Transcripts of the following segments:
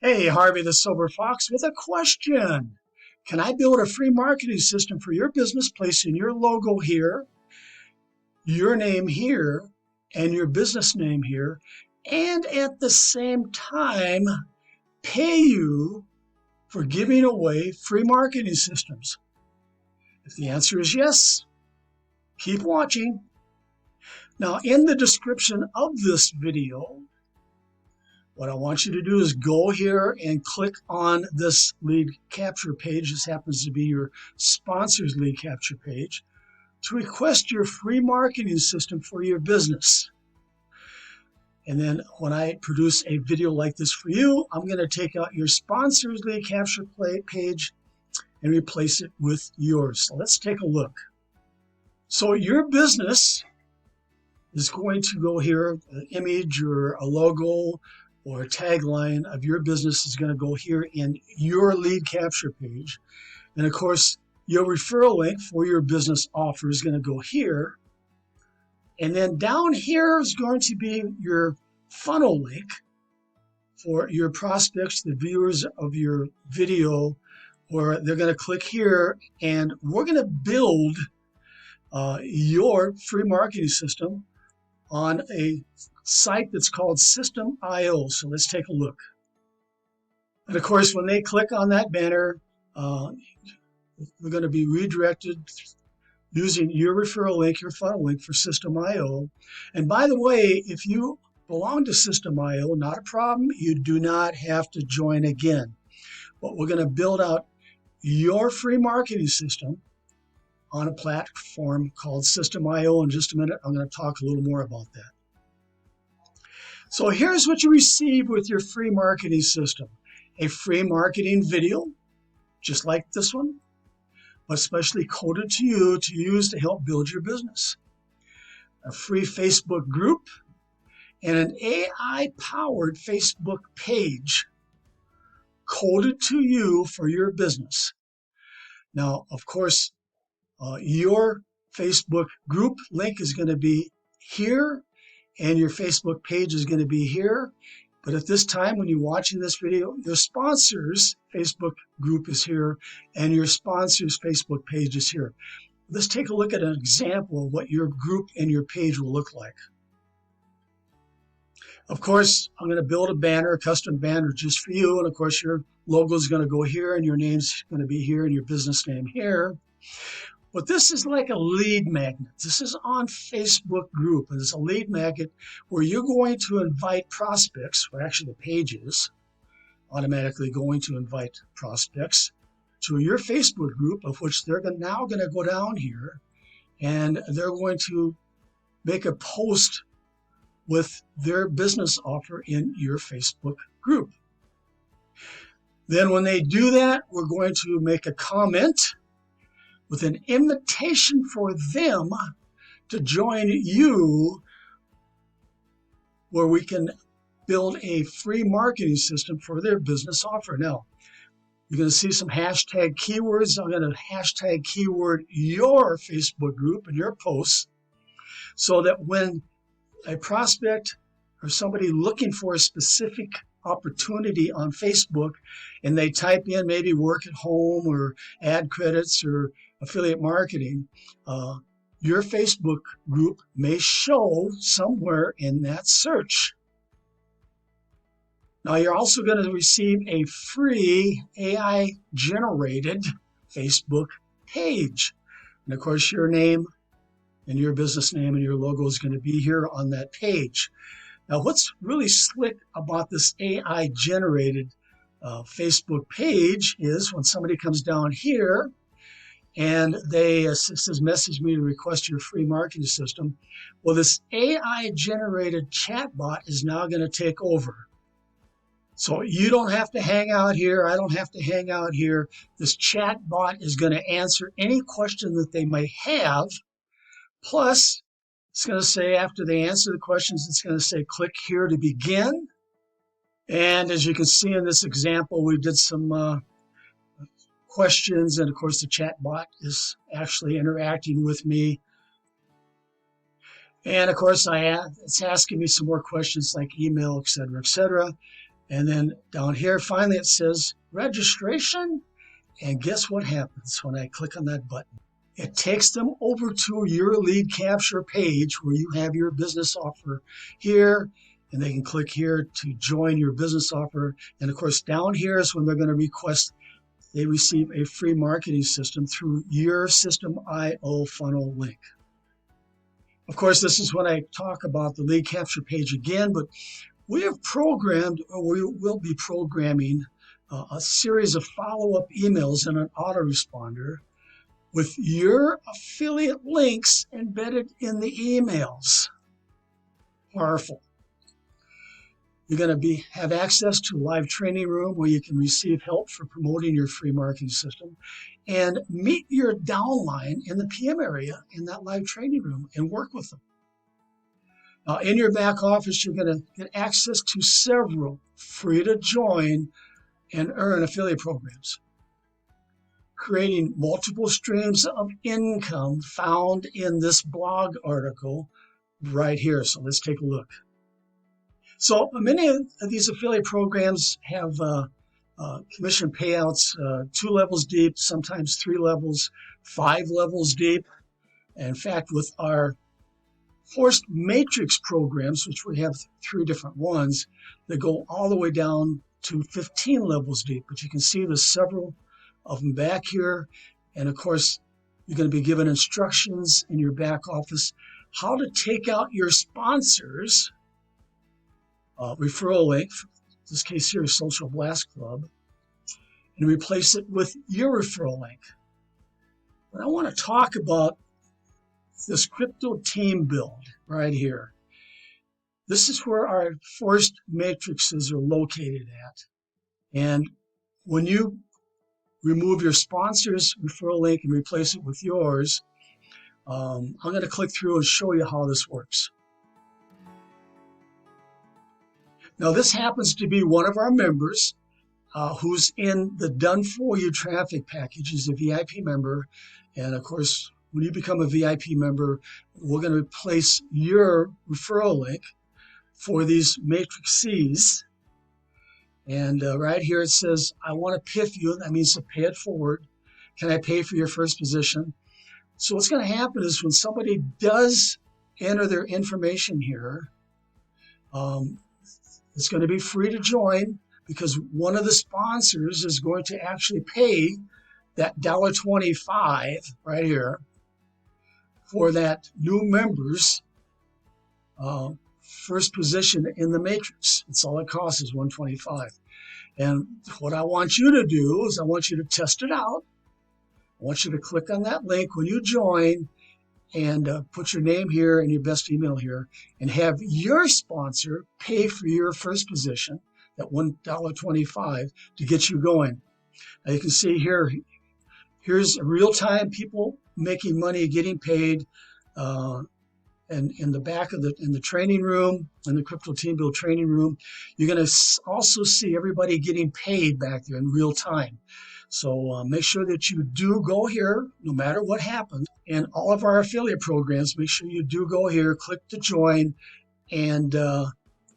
Hey, Harvey the Sober Fox with a question. Can I build a free marketing system for your business, placing your logo here, your name here, and your business name here, and at the same time pay you for giving away free marketing systems? If the answer is yes, keep watching. Now, in the description of this video, what I want you to do is go here and click on this lead capture page. This happens to be your sponsor's lead capture page to request your free marketing system for your business. And then when I produce a video like this for you, I'm going to take out your sponsor's lead capture page and replace it with yours. So let's take a look. So your business is going to go here, an image or a logo or a tagline of your business is going to go here in your lead capture page. And of course, your referral link for your business offer is going to go here. And then down here is going to be your funnel link for your prospects, the viewers of your video, where they're going to click here, and we're going to build your free marketing system on a site that's called System.io. So let's take a look. And of course, when they click on that banner, we're going to be redirected using your referral link, your funnel link for System.io. And by the way, if you belong to System.io, not a problem. You do not have to join again. But we're going to build out your free marketing system on a platform called System.io. In just a minute, I'm going to talk a little more about that. So here's what you receive with your free marketing system. A free marketing video, just like this one, but specially coded to you to use to help build your business. A free Facebook group and an AI-powered Facebook page coded to you for your business. Now, of course, your Facebook group link is going to be here, and your Facebook page is going to be here. But at this time, when you're watching this video, your sponsor's Facebook group is here, and your sponsor's Facebook page is here. Let's take a look at an example of what your group and your page will look like. Of course, I'm going to build a banner, a custom banner just for you. And of course, your logo is going to go here, and your name's going to be here, and your business name here. But this is like a lead magnet. This is on Facebook group, and it's a lead magnet where you're going to invite prospects, or actually the page is automatically going to invite prospects to your Facebook group, of which they're now going to go down here, and they're going to make a post with their business offer in your Facebook group. Then when they do that, we're going to make a comment with an invitation for them to join you, where we can build a free marketing system for their business offer. Now, you're going to see some hashtag keywords. I'm going to hashtag keyword your Facebook group and your posts, so that when a prospect or somebody looking for a specific opportunity on Facebook and they type in maybe work at home or ad credits or affiliate marketing, your Facebook group may show somewhere in that search. Now, you're also going to receive a free AI-generated Facebook page. And of course, your name and your business name and your logo is going to be here on that page. Now, what's really slick about this AI-generated Facebook page is when somebody comes down here and they says, message me to request your free marketing system. Well, this AI-generated chatbot is now going to take over. So you don't have to hang out here. I don't have to hang out here. This chatbot is going to answer any question that they may have. Plus, it's going to say, after they answer the questions, it's going to say, click here to begin. And as you can see in this example, we did some questions. And of course, the chat bot is actually interacting with me. And of course, it's asking me some more questions like email, et cetera, et cetera. And then down here, finally, it says registration. And guess what happens when I click on that button? It takes them over to your lead capture page where you have your business offer here, and they can click here to join your business offer. And of course, down here is when they're going to request they receive a free marketing system through your System.io funnel link. Of course, this is when I talk about the lead capture page again, but we have programmed, or we will be programming, a series of follow-up emails in an autoresponder with your affiliate links embedded in the emails. Powerful. You're going to have access to a live training room where you can receive help for promoting your free marketing system, and meet your downline in the PM area in that live training room and work with them. Now, in your back office, you're going to get access to several free to join and earn affiliate programs, creating multiple streams of income found in this blog article right here. So let's take a look. So many of these affiliate programs have commission payouts 2 levels deep, sometimes 3 levels, 5 levels deep. In fact, with our Force Matrix programs, which we have 3 different ones, that go all the way down to 15 levels deep. But you can see there's several of them back here. And of course, you're going to be given instructions in your back office how to take out your sponsors referral link, in this case here is Social Blast Club, and replace it with your referral link. But I want to talk about this crypto team build right here. This is where our forced matrices are located at. And when you remove your sponsor's referral link and replace it with yours, I'm going to click through and show you how this works. Now, this happens to be one of our members who's in the Done For You traffic package. He's a VIP member. And of course, when you become a VIP member, we're going to replace your referral link for these matrices. And right here it says, I want to PIF you. That means to pay it forward. Can I pay for your first position? So what's going to happen is when somebody does enter their information here, it's going to be free to join because one of the sponsors is going to actually pay that $1.25 right here for that new member's first position in the matrix. That's all it costs is $1.25. And what I want you to do is I want you to test it out. I want you to click on that link when you join and put your name here and your best email here and have your sponsor pay for your first position, that $1.25, to get you going. Now you can see here, here's real-time people making money, getting paid. And in the back of in the training room, in the Crypto Team Build training room, you're going to also see everybody getting paid back there in real time. So make sure that you do go here, no matter what happens. In all of our affiliate programs, make sure you do go here, click to join, and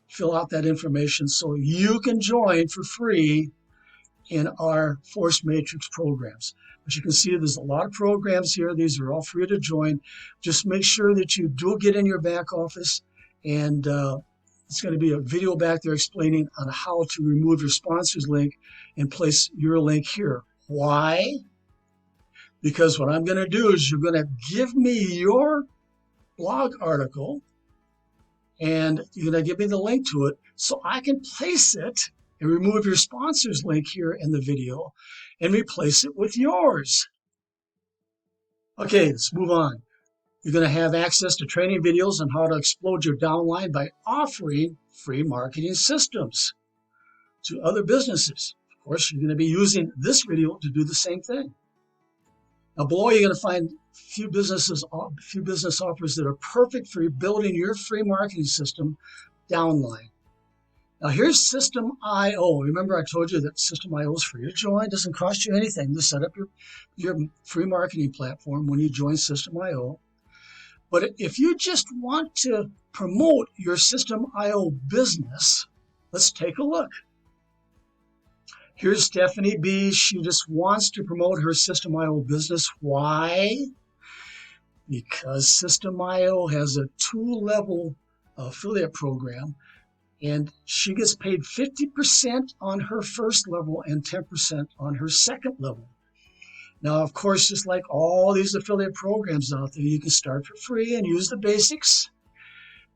fill out that information so you can join for free in our Force Matrix programs. As you can see, there's a lot of programs here. These are all free to join. Just make sure that you do get in your back office, and it's going to be a video back there explaining on how to remove your sponsor's link and place your link here. Why? Because what I'm going to do is you're going to give me your blog article, and you're going to give me the link to it so I can place it and remove your sponsor's link here in the video and replace it with yours. Okay, let's move on. You're going to have access to training videos on how to explode your downline by offering free marketing systems to other businesses. Of course, you're going to be using this video to do the same thing. Now below, you're going to find a few business offers that are perfect for building your free marketing system, Downline. Now here's System.io. Remember I told you that System.io is free to join. It doesn't cost you anything to set up your free marketing platform when you join System.io. But if you just want to promote your System.io business, let's take a look. Here's Stephanie B. She just wants to promote her System.io business. Why? Because System.io has a 2-level affiliate program, and she gets paid 50% on her first level and 10% on her second level. Now, of course, just like all these affiliate programs out there, you can start for free and use the basics.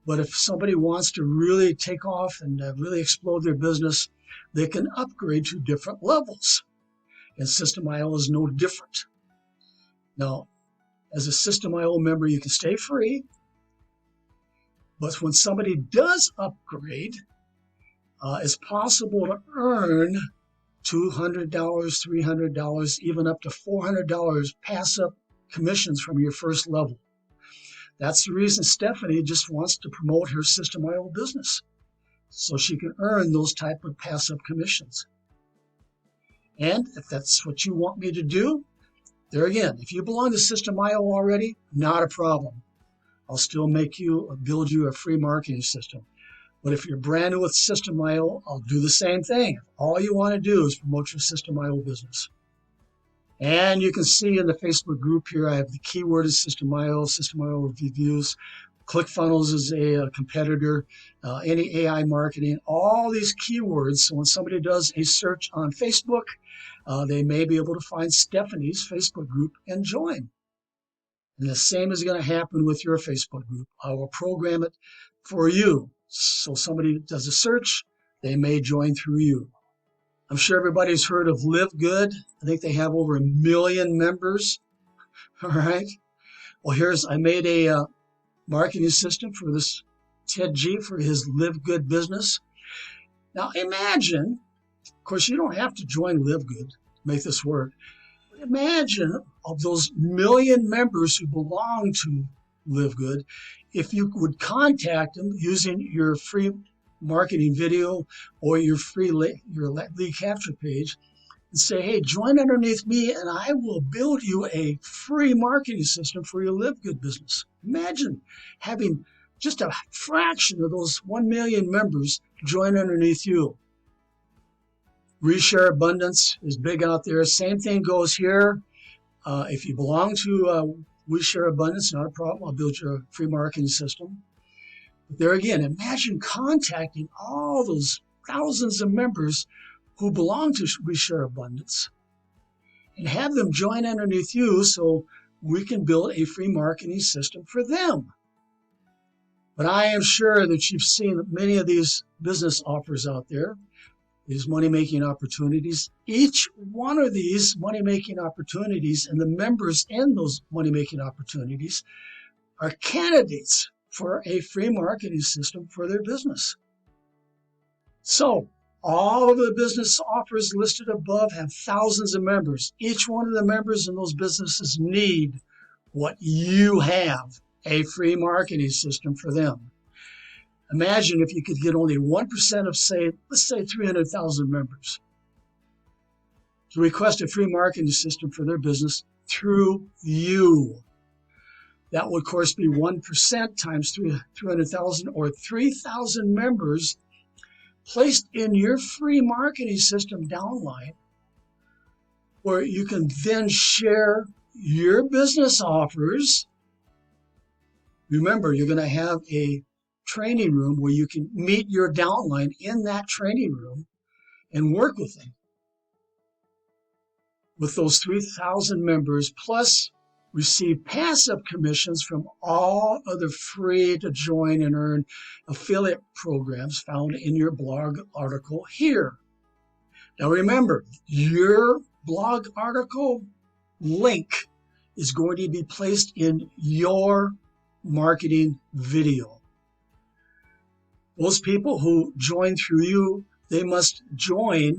But if somebody wants to really take off and really explode their business, they can upgrade to different levels. And System.io is no different. Now, as a System.io member, you can stay free. But when somebody does upgrade, it's possible to earn $200, $300, even up to $400 pass-up commissions from your first level. That's the reason Stephanie just wants to promote her System.io business, so she can earn those type of pass-up commissions. And if that's what you want me to do, there again, if you belong to System.io already, not a problem. I'll still build you a free marketing system. But if you're brand new with System.io, I'll do the same thing. All you want to do is promote your System.io business. And you can see in the Facebook group here, I have the keyword is System.io, System.io reviews. ClickFunnels is a competitor, any AI marketing, all these keywords. So when somebody does a search on Facebook, they may be able to find Stephanie's Facebook group and join. And the same is going to happen with your Facebook group. I will program it for you. So somebody does a search, they may join through you. I'm sure everybody's heard of Live Good. I think they have over 1 million members. All right. Well, I made a marketing system for this Ted G for his Live Good business. Now imagine, of course, you don't have to join Live Good to make this work. Imagine of those 1 million members who belong to Live Good, if you would contact them using your free marketing video or your lead capture page and say, hey, join underneath me and I will build you a free marketing system for your Live Good business. Imagine having just a fraction of those 1 million members join underneath you. Reshare Abundance is big out there. Same thing goes here. If you belong to We Share Abundance, not a problem. I'll build you a free marketing system. But there again, imagine contacting all those thousands of members who belong to We Share Abundance and have them join underneath you so we can build a free marketing system for them. But I am sure that you've seen many of these business offers out there, these money-making opportunities. Each one of these money-making opportunities and the members in those money-making opportunities are candidates for a free marketing system for their business. So all of the business offers listed above have thousands of members. Each one of the members in those businesses need what you have, a free marketing system for them. Imagine if you could get only 1% of, let's say 300,000 members to request a free marketing system for their business through you. That would, of course, be 1% times 300,000 or 3,000 members placed in your free marketing system downline, where you can then share your business offers. Remember, you're going to have a training room where you can meet your downline in that training room and work with them. With those 3,000 members, plus receive passive commissions from all other free to join and earn affiliate programs found in your blog article here. Now remember, your blog article link is going to be placed in your marketing video. Those people who join through you, they must join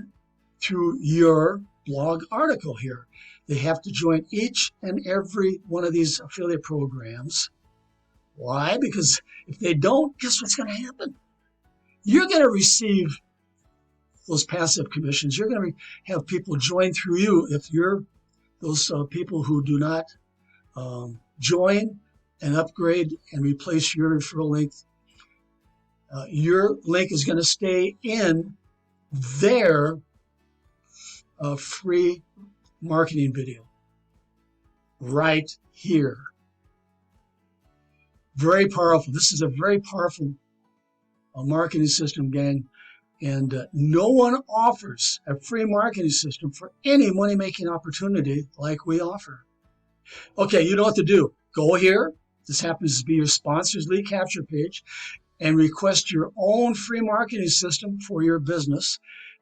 through your blog article here. They have to join each and every one of these affiliate programs. Why? Because if they don't, guess what's going to happen? You're going to receive those passive commissions. You're going to have people join through you. If you're those people who do not join and upgrade and replace your referral link, your link is going to stay in their a free marketing video right here. Very powerful. This is a very powerful marketing system, gang. And no one offers a free marketing system for any money-making opportunity like we offer. Okay, you know what to do. Go here. This happens to be your sponsor's lead capture page, and request your own free marketing system for your business.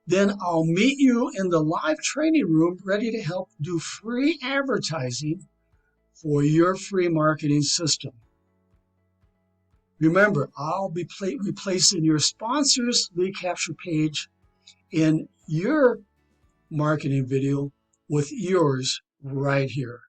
Then I'll meet you in the live training room ready to help do free advertising for your free marketing system. Remember, I'll be replacing your sponsor's lead capture page in your marketing video with yours right here.